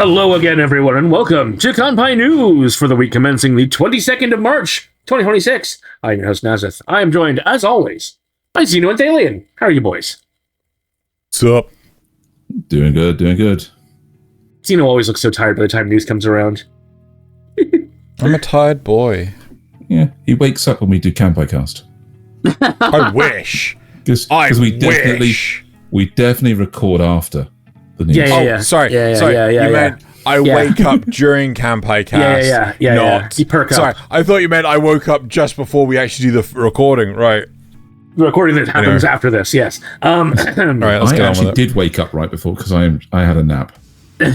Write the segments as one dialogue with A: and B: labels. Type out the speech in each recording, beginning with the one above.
A: Hello again, everyone, and welcome to Kanpai News for the week commencing the 22nd of March, 2026. I'm your host, Nasuth. I am joined, as always, by Xeno and Thaylien. How are you boys?
B: What's up?
C: Doing good, doing good.
A: Xeno always looks so tired by the time news comes around.
B: I'm a tired boy.
C: Yeah, he wakes up when we do Kanpai Cast.
B: I wish.
C: Because we definitely record after the news.
A: Yeah.
B: Sorry.
A: Yeah.
B: You meant I wake up during Kanpai Cast.
A: Yeah. You perk up.
B: Sorry, I thought you meant I woke up just before we actually do the recording. Right.
A: The recording that happens after this, yes.
B: All right, let's
C: I
B: get on with
C: actually
B: it.
C: did wake up right before because I had a nap.
A: We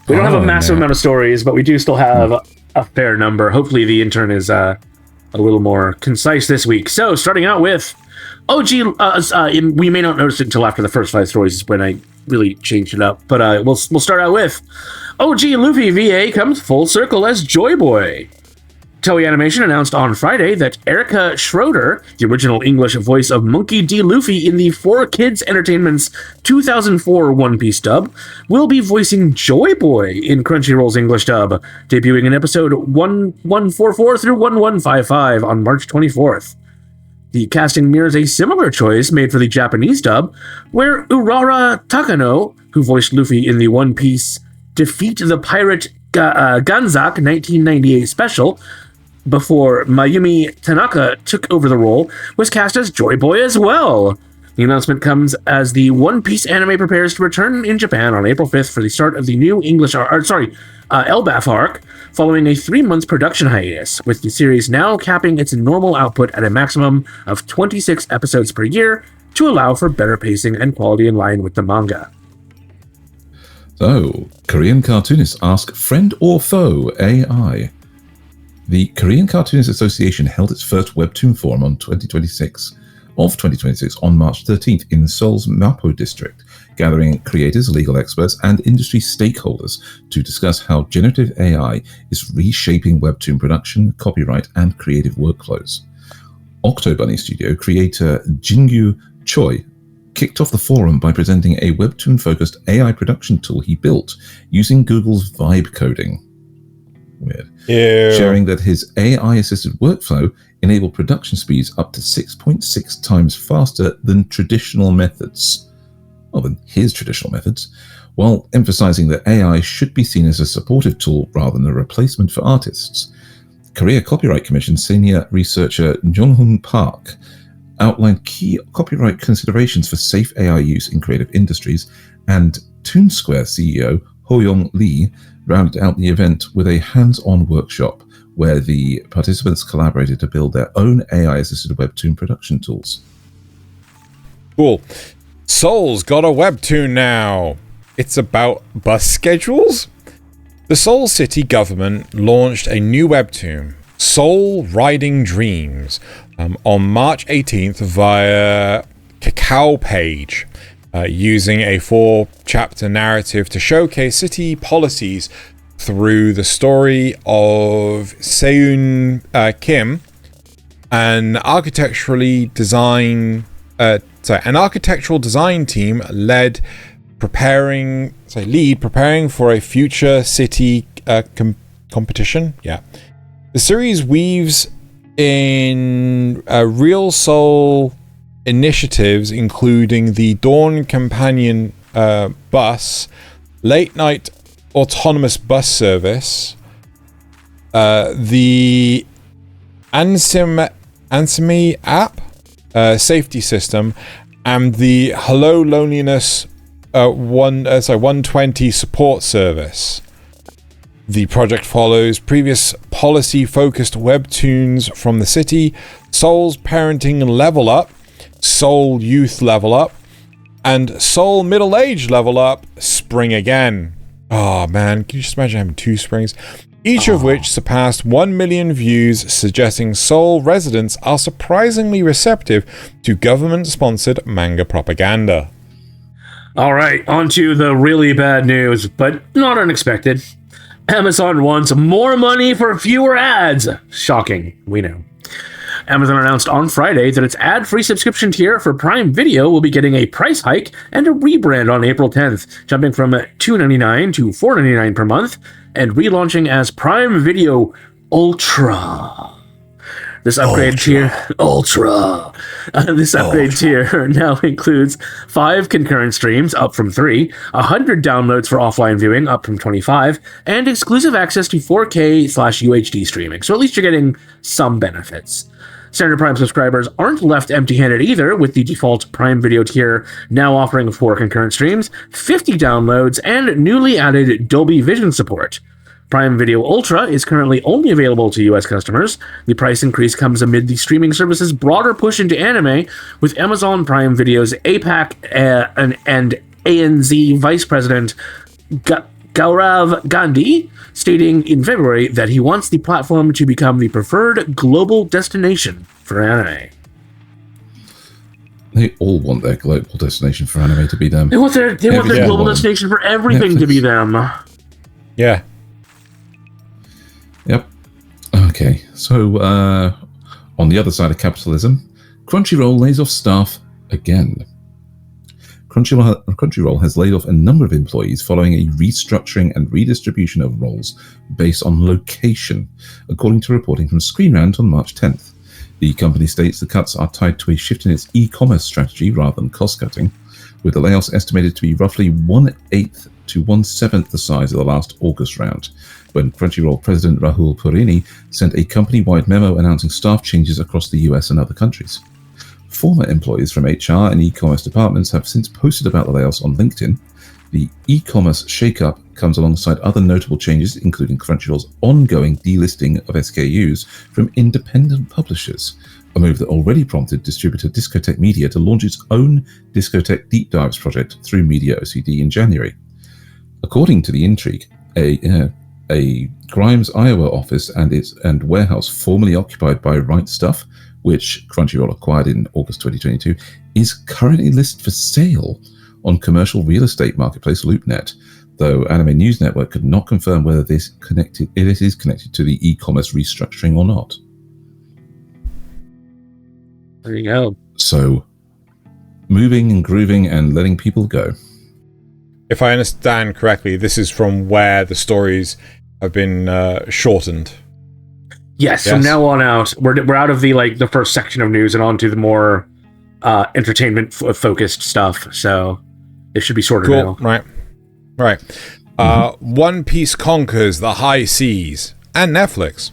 A: don't have a massive amount of stories, but we do still have a fair number. Hopefully the intern is a little more concise this week. So, starting out with OG, we may not notice it until after the first 5 stories when I really changed it up, but we'll start out with OG Luffy VA comes full circle as Joy Boy. Toei Animation announced on Friday that Erica Schroeder, the original English voice of Monkey D. Luffy in the 4Kids Entertainment's 2004 One Piece dub, will be voicing Joy Boy in Crunchyroll's English dub, debuting in episode 1144 through 1155 on March 24th. The casting mirrors a similar choice made for the Japanese dub, where Urara Takano, who voiced Luffy in the One Piece Defeat the Pirate Ganzak 1998 special, before Mayumi Tanaka took over the role, was cast as Joy Boy as well. The announcement comes as the One Piece anime prepares to return in Japan on April 5th for the start of the new LBAF arc, following a 3-month production hiatus, with the series now capping its normal output at a maximum of 26 episodes per year to allow for better pacing and quality in line with the manga.
C: So, Korean cartoonists ask friend or foe AI. The Korean Cartoonists Association held its first Webtoon forum on 2026 on March 13th in Seoul's Mapo district, gathering creators, legal experts, and industry stakeholders to discuss how generative AI is reshaping Webtoon production, copyright, and creative workflows. Octobunny Studio creator Jingyu Choi kicked off the forum by presenting a Webtoon-focused AI production tool he built using Google's Vibe coding. Weird.
B: Ew.
C: Sharing that his AI-assisted workflow enabled production speeds up to 6.6 times faster than traditional methods. Well, than his traditional methods, while emphasizing that AI should be seen as a supportive tool rather than a replacement for artists. Korea Copyright Commission senior researcher Jong-hoon Park outlined key copyright considerations for safe AI use in creative industries, and Toon Square CEO Ho-young Lee rounded out the event with a hands-on workshop where the participants collaborated to build their own AI-assisted Webtoon production tools.
B: Cool. Seoul's got a Webtoon now. It's about bus schedules? The Seoul city government launched a new Webtoon, Seoul Riding Dreams, on March 18th via Kakao page, using a 4-chapter narrative to showcase city policies through the story of Seun Kim, an architectural design team lead preparing for a future city competition. Yeah, the series weaves in real Seoul initiatives, including the Dawn Companion bus, late night autonomous bus service, the Ansemi app safety system, and the Hello Loneliness 120 support service. The project follows previous policy-focused webtoons from the city, Seoul's Parenting Level Up, Seoul Youth Level Up, and Seoul Middle Age Level Up Spring Again. Oh man, can you just imagine having 2 springs? Each of which surpassed 1 million views, suggesting Seoul residents are surprisingly receptive to government-sponsored manga propaganda.
A: All right, on to the really bad news, but not unexpected. Amazon wants more money for fewer ads. Shocking, we know. Amazon announced on Friday that its ad-free subscription tier for Prime Video will be getting a price hike and a rebrand on April 10th, jumping from $2.99 to $4.99 per month and relaunching as Prime Video Ultra. This upgrade tier now includes 5 concurrent streams, up from 3, 100 downloads for offline viewing, up from 25, and exclusive access to 4K/UHD streaming. So at least you're getting some benefits. Standard Prime subscribers aren't left empty-handed either, with the default Prime Video tier now offering 4 concurrent streams, 50 downloads, and newly added Dolby Vision support. Prime Video Ultra is currently only available to US customers. The price increase comes amid the streaming service's broader push into anime, with Amazon Prime Video's APAC and ANZ Vice President Gaurav Gandhi stating in February that he wants the platform to become the preferred global destination for anime.
C: They all want their global destination for anime to be them.
A: They want their global destination for everything
C: Netflix.
A: to be them.
B: Yeah.
C: Yep. Okay, so on the other side of capitalism, Crunchyroll lays off staff again. Crunchyroll has laid off a number of employees following a restructuring and redistribution of roles based on location, according to reporting from Screen Rant on March 10th. The company states the cuts are tied to a shift in its e-commerce strategy rather than cost-cutting, with the layoffs estimated to be roughly 1/8 to 1/7 the size of the last August round, when Crunchyroll President Rahul Purini sent a company-wide memo announcing staff changes across the US and other countries. Former employees from HR and e-commerce departments have since posted about the layoffs on LinkedIn. The e-commerce shakeup comes alongside other notable changes, including Crunchyroll's ongoing delisting of SKUs from independent publishers, a move that already prompted distributor Discotek Media to launch its own Discotek Deep Dives project through Media OCD in January. According to the intrigue, a Grimes, Iowa office and warehouse formerly occupied by Right Stuff, which Crunchyroll acquired in August 2022, is currently listed for sale on commercial real estate marketplace LoopNet, though Anime News Network could not confirm whether it is connected to the e-commerce restructuring or not.
A: There you go.
C: So, moving and grooving and letting people go.
B: If I understand correctly, this is from where the stories have been shortened.
A: Yes, from now on out, we're out of the first section of news and onto the more entertainment focused stuff. So it should be sorted now.
B: Right. One Piece conquers the high seas, and Netflix.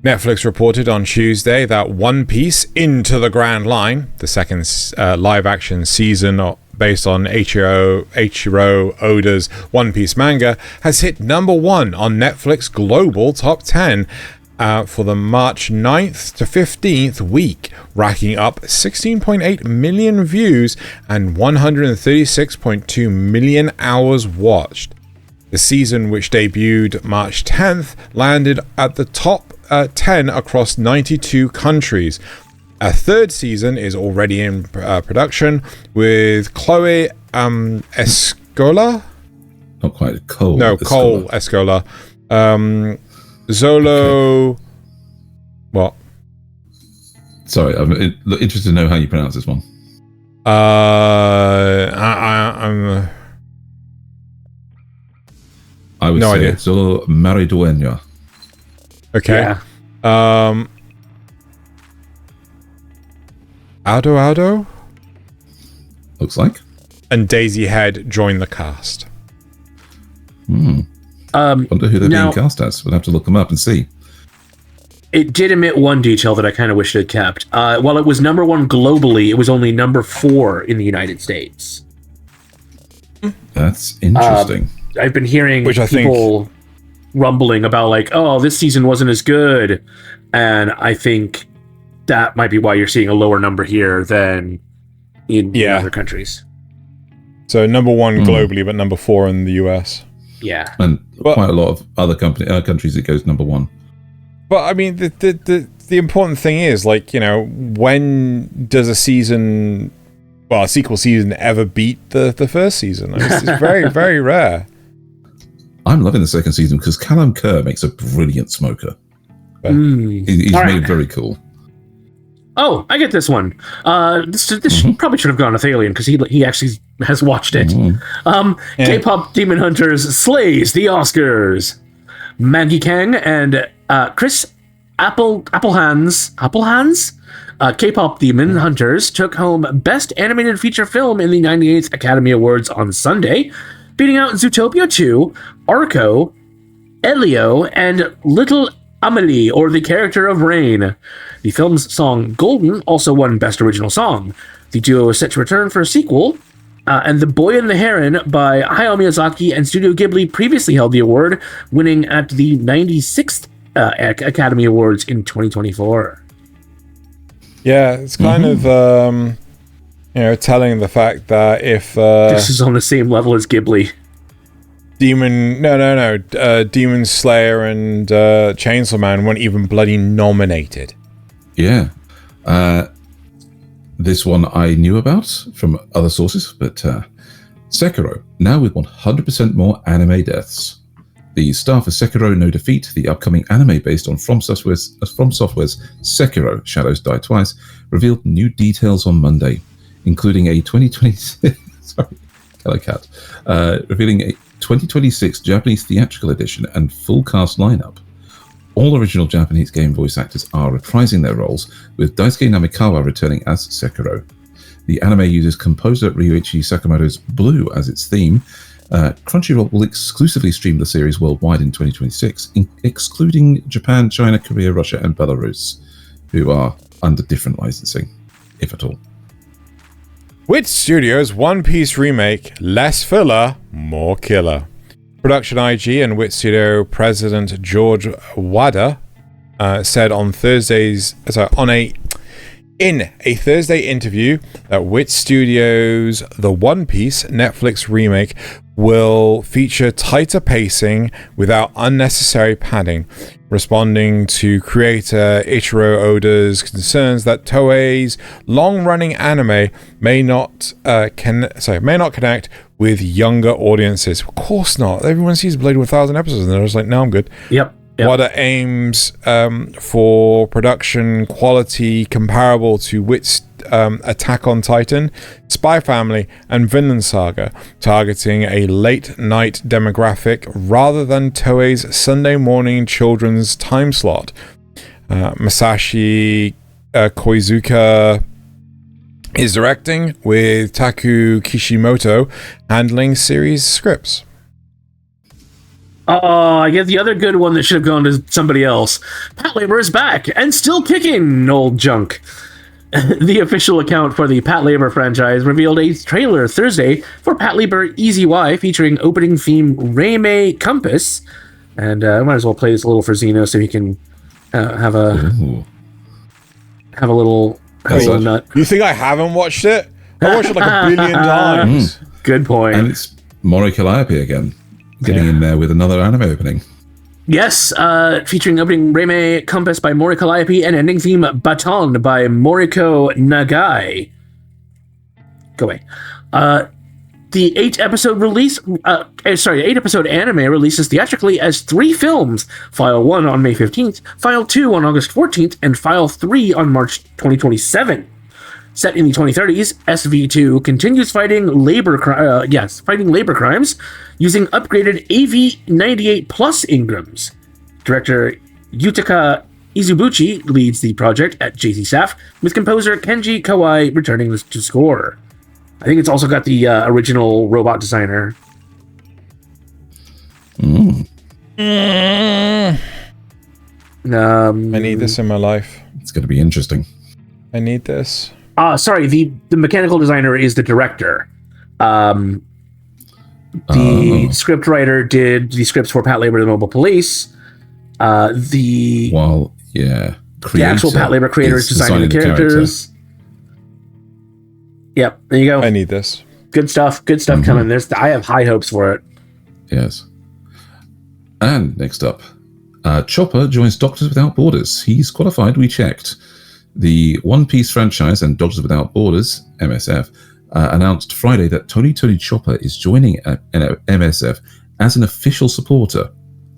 B: Netflix reported on Tuesday that One Piece Into the Grand Line, the second live-action season based on Eiichiro Oda's One Piece manga, has hit #1 on Netflix Global Top 10 for the March 9th to 15th week, racking up 16.8 million views and 136.2 million hours watched. The season, which debuted March 10th, landed at the top 10 across 92 countries. A third season is already in production with Chloe Escola?
C: Not quite Cole.
B: No, Cole Escola. Zolo...
C: Okay.
B: What?
C: Sorry, I'm interested to know how you pronounce this one.
B: I'm...
C: I would
B: no
C: say
B: idea.
C: Zolo Maridueña.
B: Okay.
A: Yeah.
B: Aldo?
C: Looks like.
B: And Daisy Head joined the cast.
C: Wonder who they're being cast as. We'll have to look them up and see.
A: It did omit one detail that I kind of wish it had kept. While it was #1 globally, it was only #4 in the United States.
C: That's interesting.
A: I've been hearing people rumbling about this season wasn't as good, and I think that might be why you're seeing a lower number here than in other countries.
B: So #1 globally, but #4 in the US.
A: Yeah,
C: and quite a lot of other countries it goes #1.
B: But I mean, the important thing is, when does a sequel season ever beat the first season? It's very, very rare.
C: I'm loving the second season because Callum Kerr makes a brilliant smoker. He's made very cool.
A: Oh, I get this one. This probably should have gone to Thaylien because he actually has watched it. K-pop Demon Hunters slays the Oscars. Maggie Kang and Chris Applehands, K-pop Demon Hunters took home Best Animated Feature Film in the 98th Academy Awards on Sunday, beating out Zootopia 2, Arco, Elio, and Little Amelie, or The Character of Rain. The film's song Golden also won Best Original Song. The duo is set to return for a sequel, and The Boy and the Heron by Hayao Miyazaki and Studio Ghibli previously held the award, winning at the 96th Academy Awards in 2024.
B: Yeah, it's kind of, telling the fact that if...
A: this is on the same level as Ghibli.
B: Demon Slayer and Chainsaw Man weren't even bloody nominated.
C: Yeah. This one I knew about from other sources, but Sekiro, now with 100% more anime deaths. The staff of Sekiro No Defeat, the upcoming anime based on From Software's Sekiro Shadows Die Twice, revealed new details on Monday, including a 2026 revealing a 2026 Japanese theatrical edition and full cast lineup. All original Japanese game voice actors are reprising their roles, with Daisuke Namikawa returning as Sekiro. The anime uses composer Ryuichi Sakamoto's Blue as its theme. Crunchyroll will exclusively stream the series worldwide in 2026, excluding Japan, China, Korea, Russia, and Belarus, who are under different licensing, if at all.
B: Wit Studios' One Piece remake, less filler, more killer. Production IG and Wit Studio President George Wada said in a Thursday interview that Wit Studios' The One Piece Netflix remake will feature tighter pacing without unnecessary padding, responding to creator Ichiro Oda's concerns that Toei's long-running anime may not connect with younger audiences. Of course not. Everyone sees Blade 1,000 episodes and they're just like, no, I'm good.
A: Yep.
B: Wada aims for production quality comparable to Wit's Attack on Titan, Spy Family, and Vinland Saga, targeting a late-night demographic rather than Toei's Sunday morning children's time slot. Masashi Koizuka is directing, with Taku Kishimoto handling series scripts.
A: I get the other good one that should have gone to somebody else. Patlabor is back and still kicking, old junk. The official account for the Patlabor franchise revealed a trailer Thursday for Patlabor EZY featuring opening theme Remake Compass. And I might as well play this a little for Xeno so he can have a little nut.
B: You think I haven't watched it? I watched it like a billion times.
A: Good point.
C: And it's Mori Calliope again, getting in there with another anime opening.
A: Yes, featuring opening Remake Compass by Mori Calliope and ending theme Baton by Moriko Nagai. Go away. The 8-episode anime releases theatrically as 3 films. File 1 on May 15th, File 2 on August 14th, and File 3 on March 2027. Set in the 2030s, SV2 continues fighting labor crimes using upgraded AV98 Plus Ingrams. Director Yutaka Izubuchi leads the project at JC Staff, with composer Kenji Kawai returning to score. I think it's also got the original robot designer.
B: I need this in my life.
C: It's going to be interesting.
B: I need this.
A: Sorry, the mechanical designer is the director. The script writer did the scripts for Patlabor the Mobile Police. The actual Patlabor creator is designing the characters. Yep, there you go.
B: I need this.
A: Good stuff coming. I have high hopes for it.
C: Yes. And next up, Chopper joins Doctors Without Borders. He's qualified, we checked. The One Piece franchise and Doctors Without Borders, MSF, announced Friday that Tony Chopper is joining MSF as an official supporter.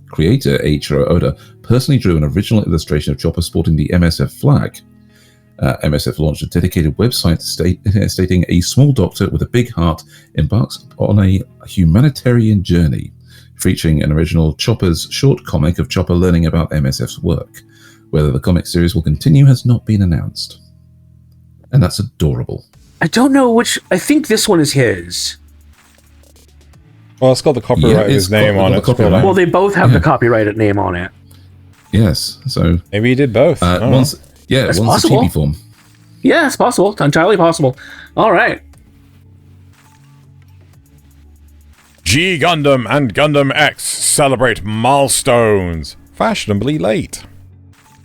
C: Creator Eiichiro Oda personally drew an original illustration of Chopper sporting the MSF flag. MSF launched a dedicated website stating a small doctor with a big heart embarks on a humanitarian journey, featuring an original Chopper's short comic of Chopper learning about MSF's work. Whether the comic series will continue has not been announced. And that's adorable.
A: I don't know which. I think this one is his.
B: Well, it's got the copyright of his name on it.
A: Well, they both have the copyrighted name on it.
C: Yes, so
B: maybe he did both.
C: One's a chibi form.
A: Yeah, it's possible. It's entirely possible. All right.
B: G Gundam and Gundam X celebrate milestones. Fashionably late.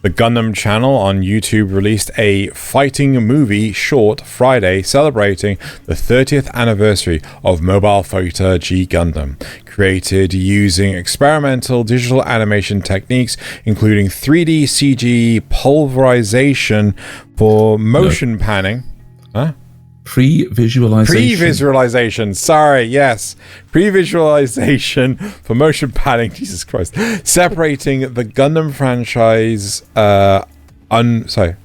B: The Gundam channel on YouTube released a fighting movie short Friday celebrating the 30th anniversary of Mobile Fighter G Gundam, created using experimental digital animation techniques including 3D CG pulverization for motion panning. Huh?
C: Pre-visualization.
B: Sorry, yes. Pre-visualization for motion panning. Jesus Christ. Separating the Gundam franchise.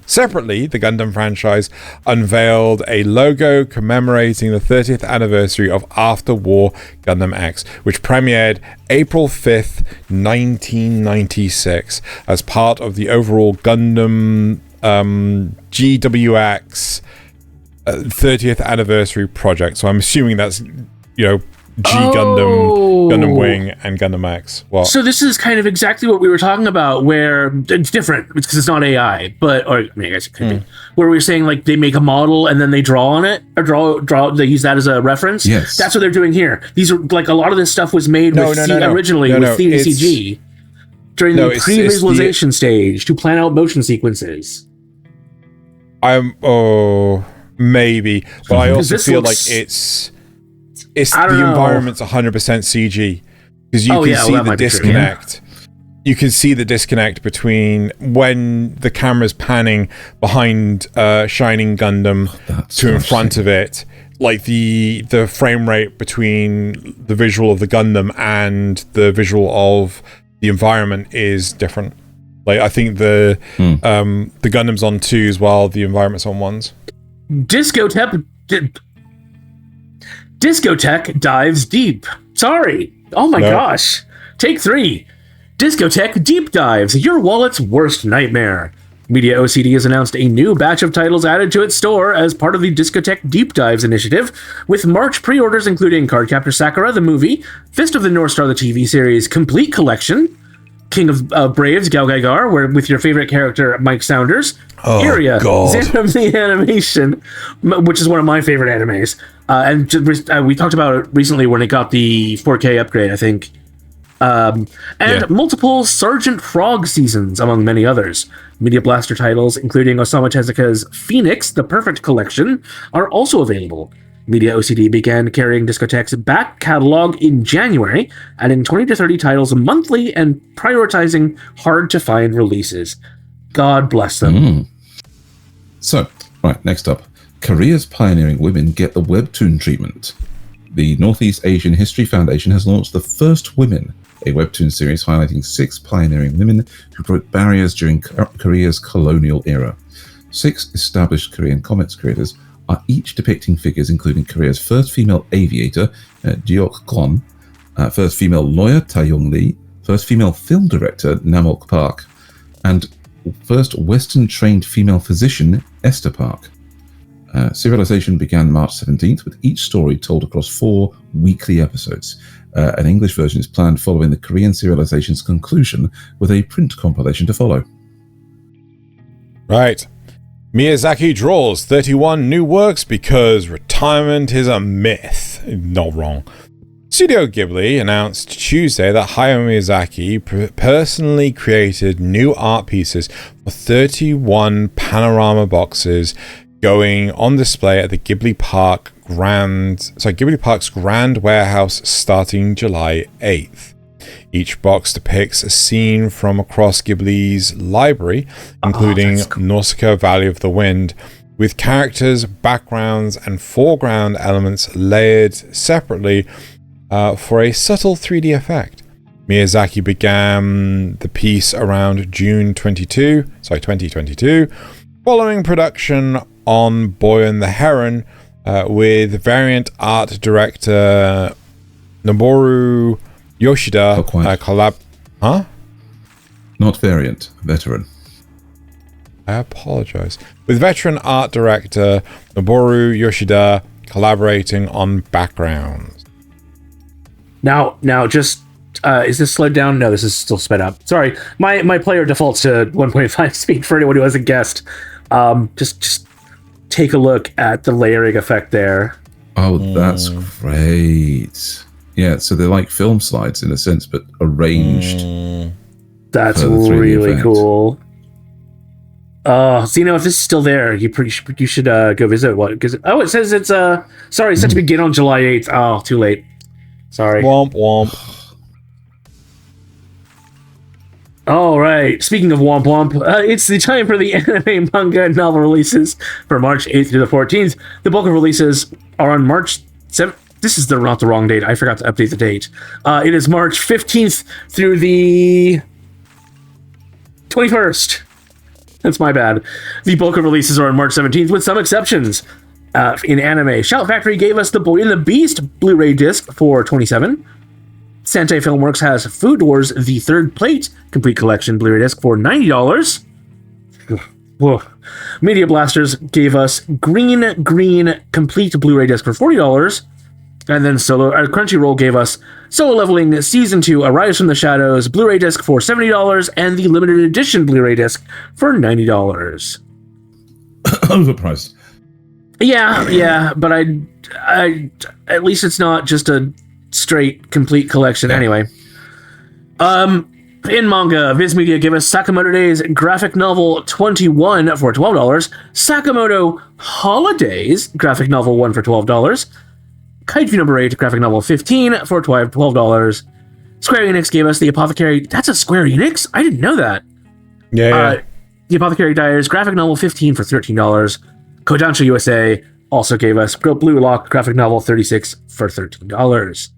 B: Separately, the Gundam franchise unveiled a logo commemorating the 30th anniversary of After War Gundam X, which premiered April 5th, 1996, as part of the overall Gundam GWX 30th anniversary project. So I'm assuming that's, Gundam Wing, and Gundam X. What?
A: So this is kind of exactly what we were talking about, where it's different because it's not AI, I guess it could be. Where we were saying like they make a model and then they draw on it, or draw. They use that as a reference.
C: Yes,
A: that's what they're doing here. These are like a lot of this stuff was made originally with 3D CG during the pre-visualization stage to plan out motion sequences.
B: Maybe, but I also feel like it's the environment's 100% CG, because you can see the disconnect. You can see the disconnect between when the camera's panning behind Shining Gundam in front of it, like the frame rate between the visual of the Gundam and the visual of the environment is different. Like I think the Gundam's on 2s while the environment's on 1s.
A: Discotek dives deep. Sorry. Oh my gosh. Take 3. Discotek deep dives, your wallet's worst nightmare. Media OCD has announced a new batch of titles added to its store as part of the Discotek Deep Dives initiative, with March pre-orders including Cardcaptor Sakura, the movie, Fist of the North Star, the TV series, Complete Collection, King of Braves, Gal Gaigar, with your favorite character, Mike Saunders, Area, Xanam the Animation, which is one of my favorite animes, and we talked about it recently when it got the 4K upgrade, I think, and multiple Sergeant Frog seasons, among many others. Media Blaster titles, including Osamu Tezuka's Phoenix, the Perfect Collection, are also available. Media OCD began carrying Discotek's back catalog in January, adding 20 to 30 titles monthly and prioritizing hard-to-find releases. God bless them.
C: So, right, next up. Korea's pioneering women get the Webtoon treatment. The Northeast Asian History Foundation has launched The First Women, a Webtoon series highlighting 6 pioneering women who broke barriers during Korea's colonial era. 6 established Korean comics creators are each depicting figures including Korea's first female aviator, Jeok Kwon, first female lawyer, Taeyong Lee, first female film director, Namok Park, and first Western-trained female physician, Esther Park. Serialization began March 17th, with each story told across 4 weekly episodes. An English version is planned following the Korean serialization's conclusion, with a print compilation to follow.
B: Right. Miyazaki draws 31 new works because retirement is a myth. Not wrong. Studio Ghibli announced Tuesday that Hayao Miyazaki personally created new art pieces for 31 panorama boxes going on display at the Ghibli Park's Grand Warehouse starting July 8th. Each box depicts a scene from across Ghibli's library, including Nausicaa Valley of the Wind, with characters, backgrounds, and foreground elements layered separately for a subtle 3D effect. Miyazaki began the piece around June 2022, following production on Boy and the Heron, with variant art director Noboru Yoshida collab. Huh?
C: Not variant, veteran.
B: I apologize. With veteran art director Noboru Yoshida collaborating on backgrounds.
A: Now, just is this slowed down? No, this is still sped up. Sorry, my player defaults to 1.5 speed for anyone who hasn't guessed. Just take a look at the layering effect there.
C: Oh, that's great. Yeah, so they're like film slides in a sense, but arranged.
A: That's really cool. So if this is still there, you should go visit. It says it's sorry, it's set to begin on July 8th. Oh, too late. Sorry.
B: Womp womp.
A: All right. Speaking of womp womp, it's the time for the anime, manga, and novel releases for March 8th through the 14th. The bulk of releases are on March 7th. This is not the wrong date. I forgot to update the date. It is March 15th through the 21st. That's my bad. The bulk of releases are on March 17th, with some exceptions. In anime, Shout Factory gave us The Boy and the Beast Blu-ray disc for $27. Sentai Filmworks has Food Wars: The Third Plate Complete Collection Blu-ray disc for $90. Whoa. Media Blasters gave us Green Complete Blu-ray disc for $40. And then Crunchyroll gave us Solo Leveling Season 2 Arise from the Shadows Blu-ray disc for $70 and the limited edition Blu-ray disc for $90.
C: Overpriced.
A: Yeah, but I at least it's not just a straight complete collection anyway. In manga, Viz Media gave us Sakamoto Days graphic novel 21 for $12, Sakamoto Holidays graphic novel 1 for $12, Kaiju number 8 graphic novel 15 for $12. Square Enix gave us The Apothecary. That's a Square Enix? I didn't know that.
B: Yeah.
A: The Apothecary Diaries graphic novel 15 for $13. Kodansha USA also gave us Blue Lock graphic novel 36 for $13.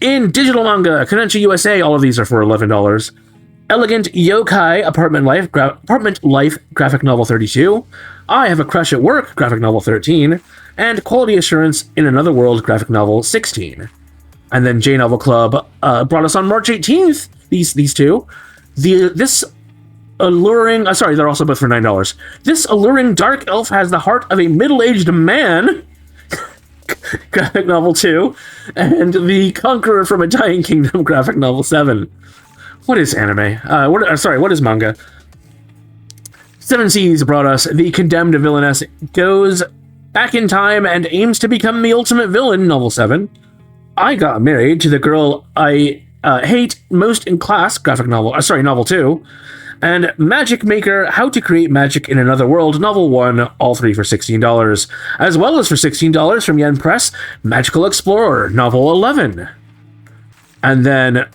A: In digital manga, Kodansha USA, all of these are for $11. Elegant Yokai Apartment Life graphic novel 32. I Have a Crush at Work graphic novel 13. And Quality Assurance in Another World graphic novel 16. And then J Novel Club brought us on March 18th, these two. This alluring, they're also both for $9. This alluring dark elf has the heart of a middle-aged man graphic novel 2, and The Conqueror from a Dying Kingdom graphic novel 7. What is anime? What is manga? Seven Seas brought us The Condemned Villainess Goes Back in Time and Aims to Become the Ultimate Villain novel 7. I Got Married to the Girl I Hate Most in Class graphic novel, novel 2. And Magic Maker, How to Create Magic in Another World, Novel 1, all three for $16. As well as for $16 from Yen Press, Magical Explorer, Novel 11. And then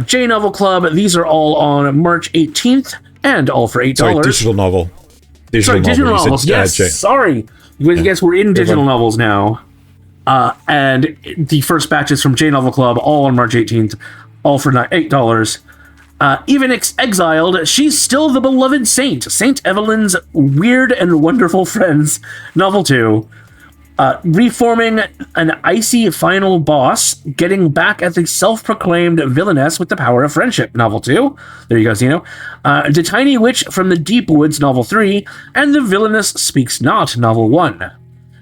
A: J Novel Club, these are all on March 18th, and all for $8.
B: Sorry, digital novel.
A: Digital novels, yes, sorry. Yes, we're in digital novels now. And the first batches from J Novel Club, all on March 18th, all for $8. Even Exiled, She's Still the Beloved Saint. Saint Evelyn's Weird and Wonderful Friends, Novel 2. Reforming an icy final boss, getting back at the self-proclaimed villainess with the power of friendship, Novel 2. There you go, Zeno. The Tiny Witch from the Deep Woods, Novel 3. And The Villainess Speaks Not, Novel 1.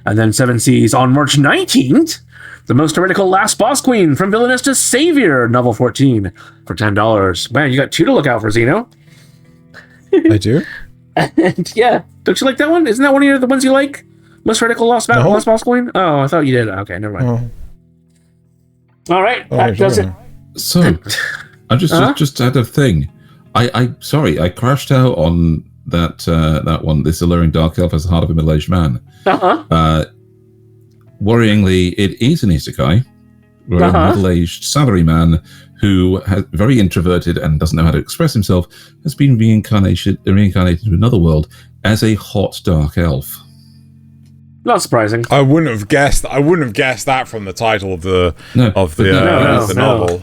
A: And then Seven Seas on March 19th. The Most Heretical Last Boss Queen, From Villainess to Savior, Novel 14, for $10. Man, you got two to look out for, Zeno.
B: I do?
A: And yeah, don't you like that one? Isn't that one of the ones you like? Most Heretical Last Boss Queen? Oh, I thought you did. Okay, never mind. All right, that does it.
C: So, I just had a thing. I crashed out on that one. This alluring dark elf has the heart of a middle-aged man. Worryingly, it is an isekai, where a middle-aged salaryman who is very introverted and doesn't know how to express himself has been reincarnated to another world as a hot dark elf.
A: Not surprising.
B: I wouldn't have guessed that from the title of the novel.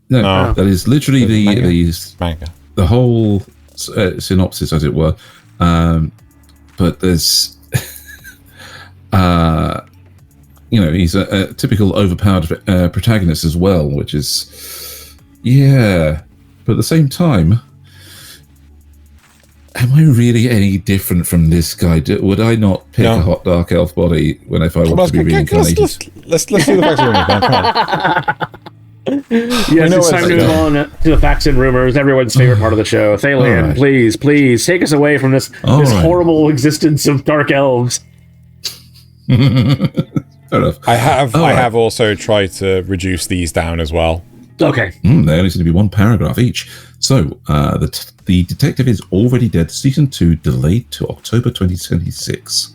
C: No, that is literally the whole synopsis, as it were. But there's, he's a typical overpowered protagonist as well, which is, yeah. But at the same time, am I really any different from this guy? Would I not pick a hot dark elf body if I want to be reincarnated?
B: Let's do the facts and rumors, man. Come on.
A: Yes, it's time to move on to the facts and rumors, everyone's favorite part of the show. Thaylien, right. please take us away from this horrible existence of dark elves.
C: Fair enough.
B: I have also tried to reduce these down as well.
A: Okay.
C: They only seem to be one paragraph each. So, the Detective is Already Dead Season 2 delayed to October 2026.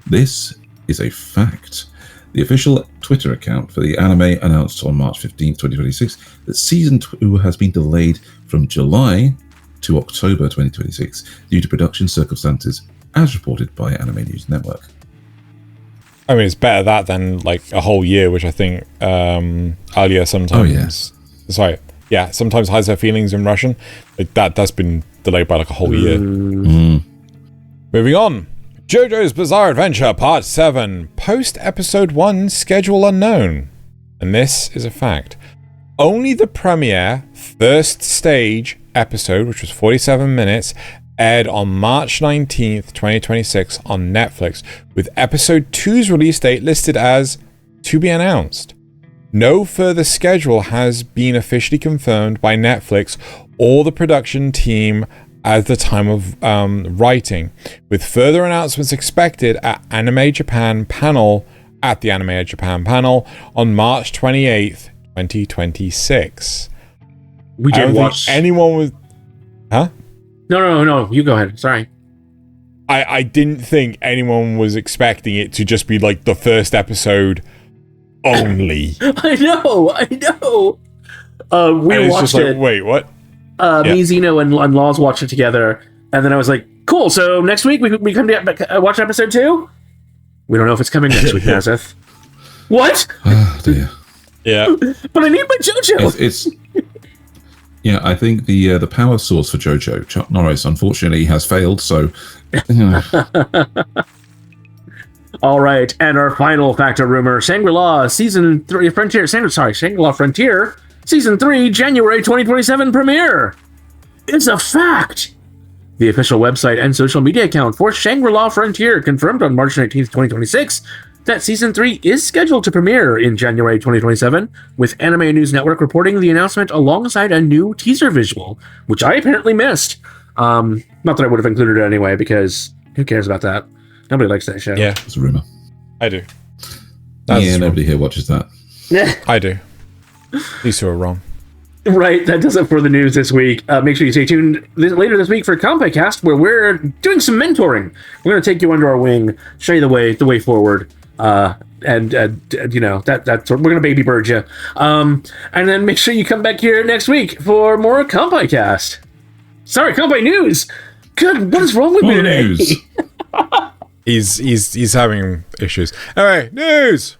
C: This is a fact. The official Twitter account for the anime announced on March 15, 2026 that Season 2 has been delayed from July to October 2026 due to production circumstances, as reported by Anime News Network.
B: I mean, it's better that than like a whole year, which I think Alia sometimes... sometimes hides her feelings in Russian. Like that's been delayed by like a whole year. Moving on. JoJo's Bizarre Adventure Part 7. Post-Episode 1 schedule unknown. And this is a fact. Only the premiere first stage episode, which was 47 minutes, aired on March 19th, 2026 on Netflix, with Episode 2's release date listed as to be announced. No further schedule has been officially confirmed by Netflix or the production team at the time of writing, with further announcements expected at the Anime Japan panel on March 28th, 2026.
A: We did watch...
B: anyone was... Huh?
A: No, you go ahead. Sorry.
B: I didn't think anyone was expecting it to just be like the first episode only.
A: I know. We watched it.
B: Wait, what?
A: Me, Zeno, and Laws watched it together, and then I was like, "Cool." So next week we come to watch episode 2. We don't know if it's coming next week, Nasuth. What?
C: Oh dear.
B: Yeah,
A: but I need my JoJo.
C: Yeah, I think the power source for JoJo, Chuck Norris, unfortunately has failed. So.
A: All right, and our final factor rumor: Shangri-La Season 3 Frontier. Shangri-La Frontier Season 3 January 2027 premiere. It's a fact. The official website and social media account for Shangri-La Frontier confirmed on March 19th, 2026 that Season 3 is scheduled to premiere in January 2027, with Anime News Network reporting the announcement alongside a new teaser visual, which I apparently missed. Not that I would have included it anyway, because who cares about that? Nobody likes that show.
B: Yeah.
C: It's a rumor.
B: I do.
C: Nobody here watches that.
B: I do. These two are wrong.
A: Right, that does it for the news this week. Make sure you stay tuned later this week for Kanpai Cast, where we're doing some mentoring. We're going to take you under our wing, show you the way forward, and you know that's we're going to baby bird you. And then make sure you come back here next week for more Kanpai Cast. Sorry, Kanpai News. Good, what is wrong with me today?
C: News.
B: He's having issues. All right, news.